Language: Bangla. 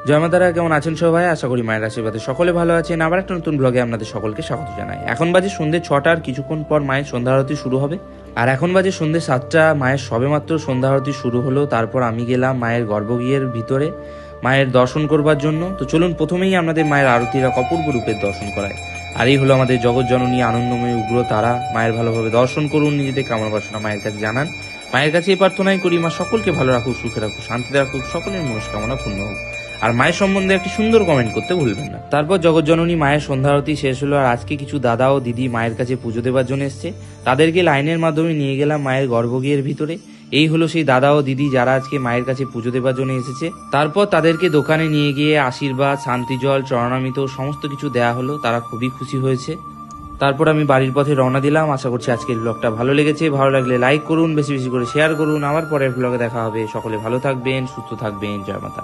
জয় মাতারা, কেমন আছেন সবাই? আশা করি মায়ের আশীর্বাদে সকলে ভালো আছেন। আবার একটা নতুন ব্লগে আপনাদের সকলকে স্বাগত জানাই। এখন বাজে সন্ধ্যে 6টা, আর কিছুক্ষণ পর মায়ের সন্ধ্যা আরতি শুরু হবে। আর এখন বাজে সন্ধ্যে 7টা, মায়ের সবেমাত্র সন্ধ্যা আরতি শুরু হলো। তারপর আমি গেলাম মায়ের গর্ভগৃহের ভিতরে মায়ের দর্শন করবার জন্য। তো চলুন প্রথমেই আপনাদের মায়ের আরতির এক অপূর্ব রূপের দর্শন করায়। আর এই হলো আমাদের জগৎজননী আনন্দময়ী উগ্র তারা। মায়ের ভালোভাবে দর্শন করুন, নিজেদের কামনা বাসনা মায়ের কাছে জানান। মায়ের কাছে এই প্রার্থনাই করি, মা সকলকে ভালো রাখুক, সুখে রাখুক, শান্তিতে রাখুক, সকলের মনস্কামনা পূর্ণ হোক। আর মায়ের সম্বন্ধে একটি সুন্দর কমেন্ট করতে ভুলবেন না। তারপর জগৎজননী মায়ের সন্ধ্যা আরতি শেষ হলো। আর আজকে কিছু দাদা ও দিদি মায়ের কাছে পুজো দেবার জন্য এসছে। তাদেরকে লাইনের মাধ্যমে নিয়ে গেলাম মায়ের গর্ভগৃহের ভিতরে। এই হলো সেই দাদা ও দিদি যারা আজকে মায়ের কাছে পুজো দেবার জন্য এসেছে। তারপর তাদেরকে দোকানে নিয়ে গিয়ে আশীর্বাদ, শান্তি জল, চরণামৃত সমস্ত কিছু দেয়া হলো। তারা খুবই খুশি হয়েছে। তারপর আমি বাড়ির পথে রওনা দিলাম। আশা করছি আজকের ব্লগটা ভালো লেগেছে। ভালো লাগলে লাইক করুন, বেশি বেশি করে শেয়ার করুন। আবার পরের ব্লগে দেখা হবে। সকলে ভালো থাকবেন, সুস্থ থাকবেন। জয় মাতা।